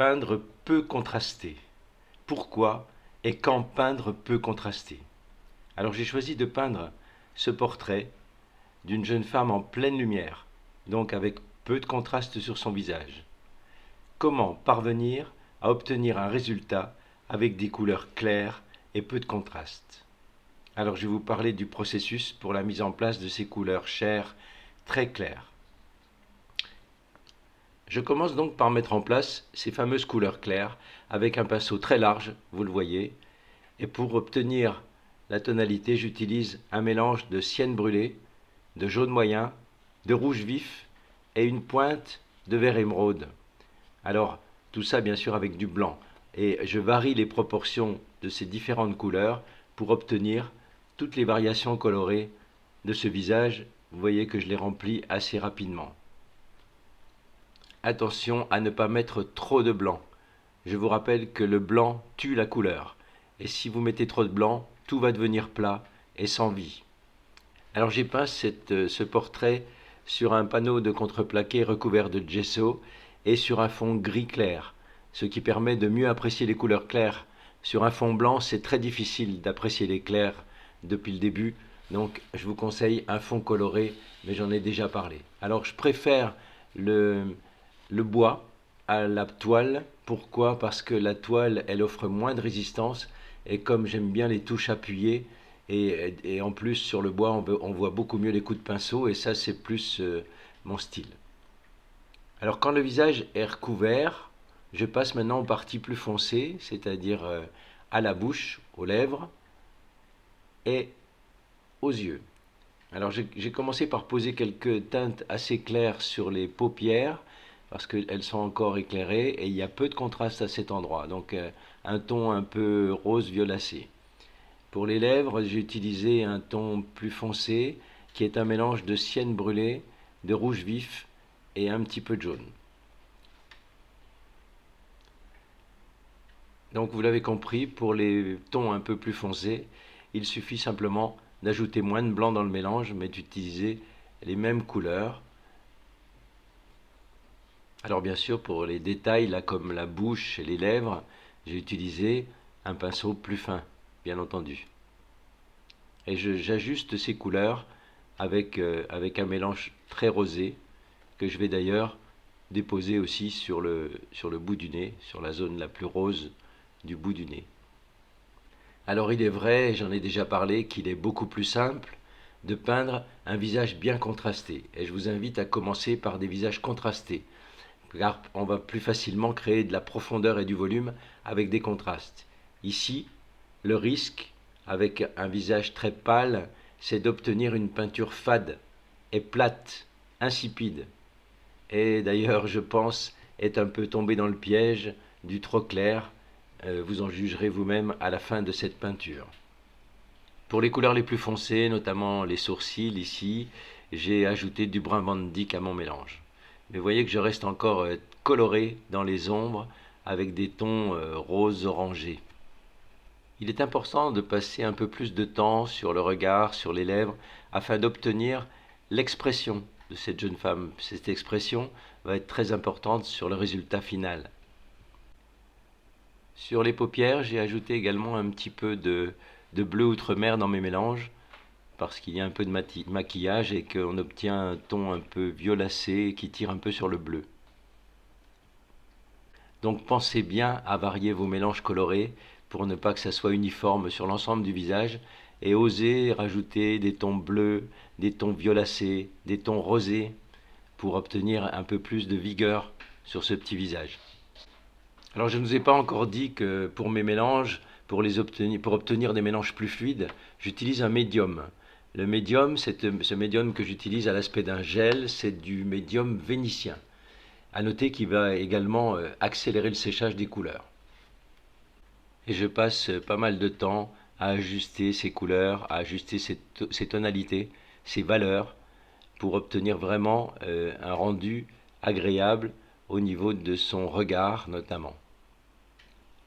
Peindre peut contraster. Pourquoi et quand peindre peut contraster? Alors j'ai choisi de peindre ce portrait d'une jeune femme en pleine lumière, donc avec peu de contraste sur son visage. Comment parvenir à obtenir un résultat avec des couleurs claires et peu de contraste? Alors je vais vous parler du processus pour la mise en place de ces couleurs chères très claires. Je commence donc par mettre en place ces fameuses couleurs claires avec un pinceau très large, vous le voyez, et pour obtenir la tonalité, j'utilise un mélange de cienne brûlée, de jaune moyen, de rouge vif et une pointe de vert émeraude. Alors, tout ça bien sûr avec du blanc. Et je varie les proportions de ces différentes couleurs pour obtenir toutes les variations colorées de ce visage. Vous voyez que je les remplis assez rapidement. Attention à ne pas mettre trop de blanc. Je vous rappelle que le blanc tue la couleur. Et si vous mettez trop de blanc, tout va devenir plat et sans vie. Alors j'ai peint ce portrait sur un panneau de contreplaqué recouvert de gesso et sur un fond gris clair, ce qui permet de mieux apprécier les couleurs claires. Sur un fond blanc, c'est très difficile d'apprécier les clairs depuis le début, donc je vous conseille un fond coloré, mais j'en ai déjà parlé. Alors je préfère le bois à la toile. Pourquoi? Parce que la toile, elle offre moins de résistance, et comme j'aime bien les touches appuyées, et en plus sur le bois, on voit beaucoup mieux les coups de pinceau, et ça c'est plus mon style. Alors quand le visage est recouvert, je passe maintenant aux parties plus foncées, c'est-à-dire à la bouche, aux lèvres et aux yeux. Alors j'ai commencé par poser quelques teintes assez claires sur les paupières, parce qu'elles sont encore éclairées, et il y a peu de contraste à cet endroit, donc un ton un peu rose violacé. Pour les lèvres, j'ai utilisé un ton plus foncé, qui est un mélange de cienne brûlée, de rouge vif et un petit peu de jaune. Donc vous l'avez compris, pour les tons un peu plus foncés, il suffit simplement d'ajouter moins de blanc dans le mélange, mais d'utiliser les mêmes couleurs. Alors bien sûr, pour les détails, là comme la bouche et les lèvres, j'ai utilisé un pinceau plus fin, bien entendu. Et j'ajuste ces couleurs avec un mélange très rosé, que je vais d'ailleurs déposer aussi sur le bout du nez, sur la zone la plus rose du bout du nez. Alors il est vrai, j'en ai déjà parlé, qu'il est beaucoup plus simple de peindre un visage bien contrasté. Et je vous invite à commencer par des visages contrastés, car on va plus facilement créer de la profondeur et du volume avec des contrastes. Ici, le risque, avec un visage très pâle, c'est d'obtenir une peinture fade et plate, insipide. Et d'ailleurs, je pense, est un peu tombé dans le piège du trop clair. Vous en jugerez vous-même à la fin de cette peinture. Pour les couleurs les plus foncées, notamment les sourcils ici, j'ai ajouté du brun Van Dyck à mon mélange. Mais vous voyez que je reste encore coloré dans les ombres avec des tons roses orangés. Il est important de passer un peu plus de temps sur le regard, sur les lèvres, afin d'obtenir l'expression de cette jeune femme. Cette expression va être très importante sur le résultat final. Sur les paupières, j'ai ajouté également un petit peu de bleu outre-mer dans mes mélanges, parce qu'il y a un peu de maquillage et qu'on obtient un ton un peu violacé qui tire un peu sur le bleu. Donc pensez bien à varier vos mélanges colorés pour ne pas que ça soit uniforme sur l'ensemble du visage, et osez rajouter des tons bleus, des tons violacés, des tons rosés pour obtenir un peu plus de vigueur sur ce petit visage. Alors je ne vous ai pas encore dit que pour mes mélanges, pour obtenir des mélanges plus fluides, j'utilise un médium. Le médium, ce médium que j'utilise à l'aspect d'un gel, c'est du médium vénitien. À noter qu'il va également accélérer le séchage des couleurs. Et je passe pas mal de temps à ajuster ces couleurs, à ajuster ces tonalités, ces valeurs, pour obtenir vraiment un rendu agréable au niveau de son regard notamment.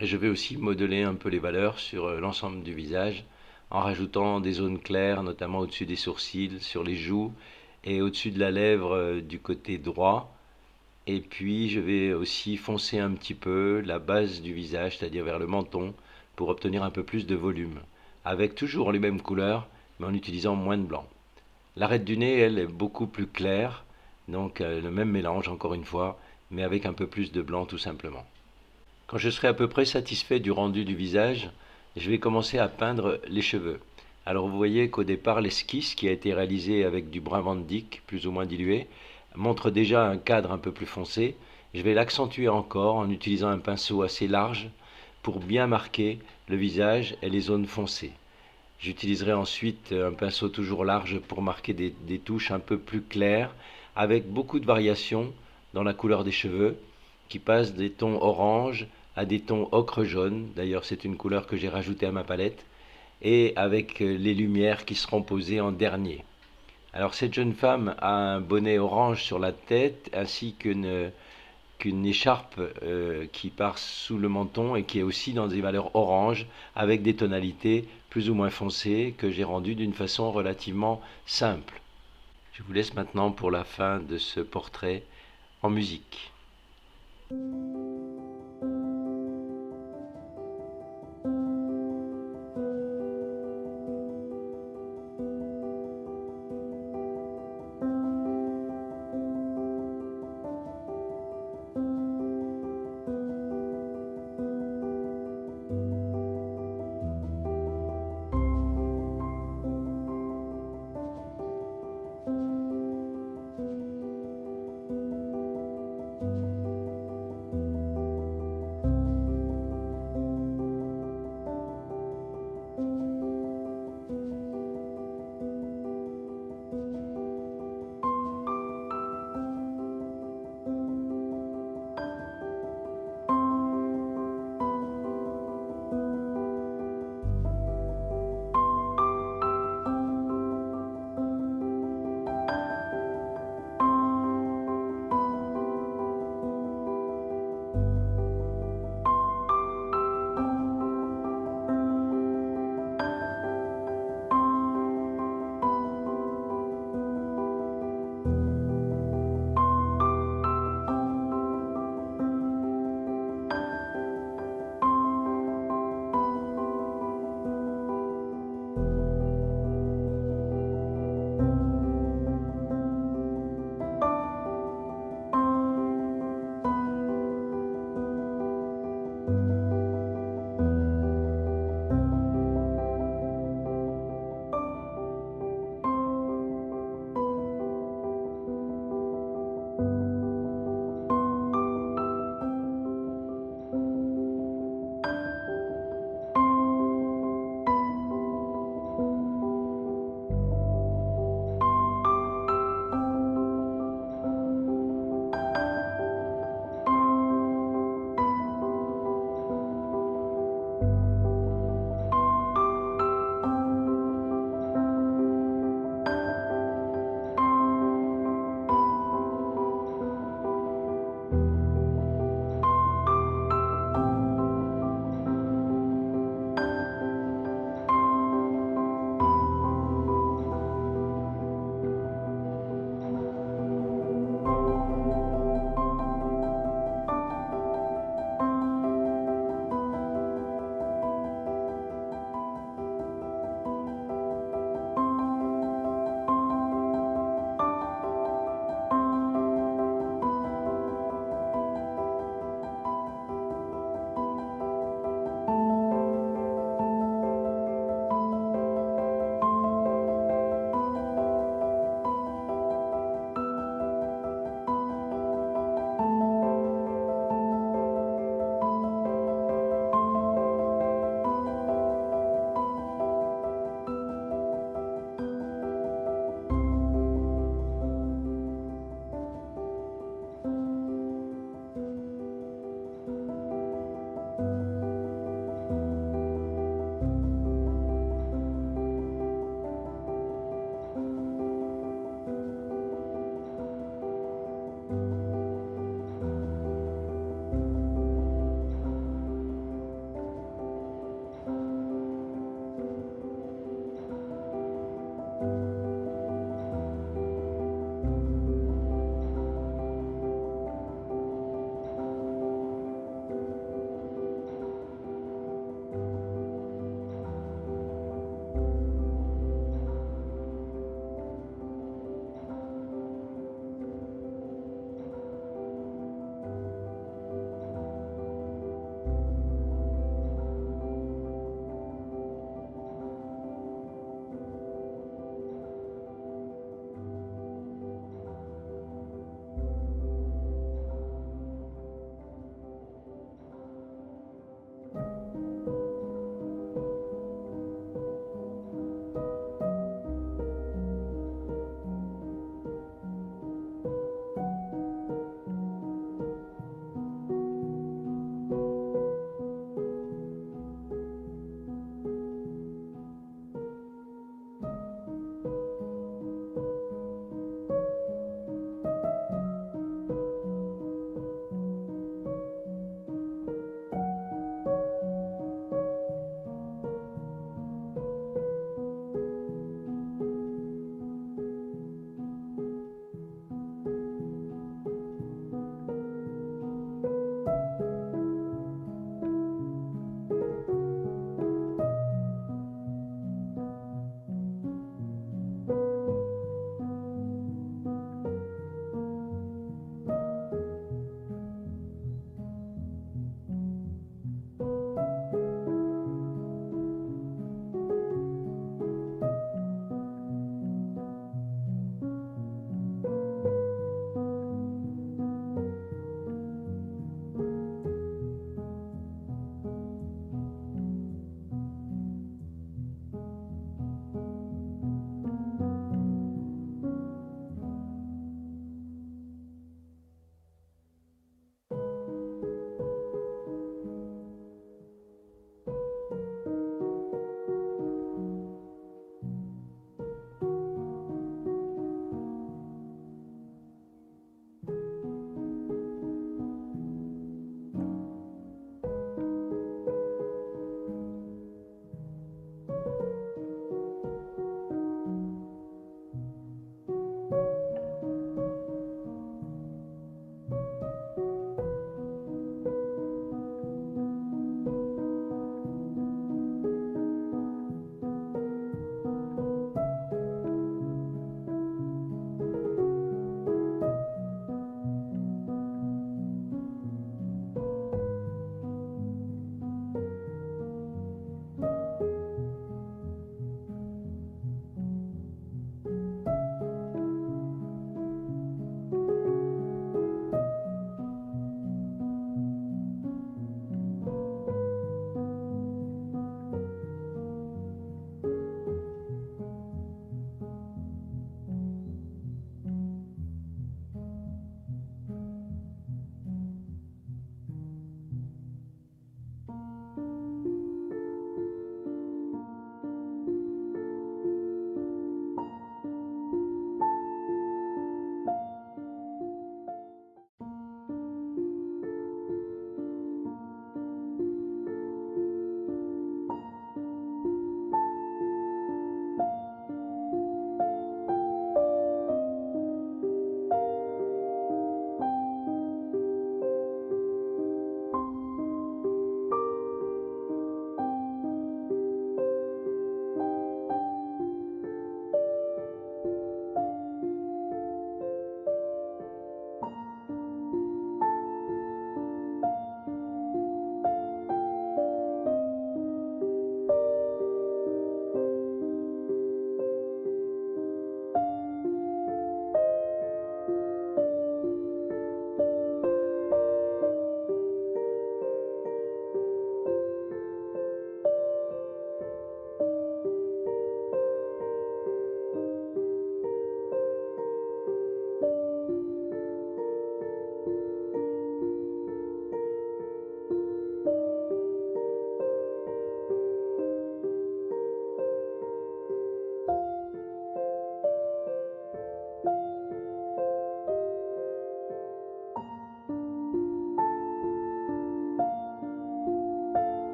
Et je vais aussi modeler un peu les valeurs sur l'ensemble du visage en rajoutant des zones claires, notamment au-dessus des sourcils, sur les joues et au-dessus de la lèvre du côté droit, Et puis je vais aussi foncer un petit peu la base du visage, c'est-à-dire vers le menton, pour obtenir un peu plus de volume, avec toujours les mêmes couleurs, mais en utilisant moins de blanc. L'arête du nez, elle, est beaucoup plus claire, donc le même mélange encore une fois, mais avec un peu plus de blanc tout simplement. Quand je serai à peu près satisfait du rendu du visage, je vais commencer à peindre les cheveux. Alors vous voyez qu'au départ, l'esquisse qui a été réalisée avec du brun Van Dyck, plus ou moins dilué, montre déjà un cadre un peu plus foncé. Je vais l'accentuer encore en utilisant un pinceau assez large pour bien marquer le visage et les zones foncées. J'utiliserai ensuite un pinceau toujours large pour marquer des touches un peu plus claires, avec beaucoup de variations dans la couleur des cheveux, qui passent des tons orange à des tons ocre jaune. D'ailleurs, c'est une couleur que j'ai rajoutée à ma palette, et avec les lumières qui seront posées en dernier. Alors cette jeune femme a un bonnet orange sur la tête, ainsi qu'une écharpe qui part sous le menton et qui est aussi dans des valeurs orange, avec des tonalités plus ou moins foncées que j'ai rendues d'une façon relativement simple. Je vous laisse maintenant pour la fin de ce portrait en musique.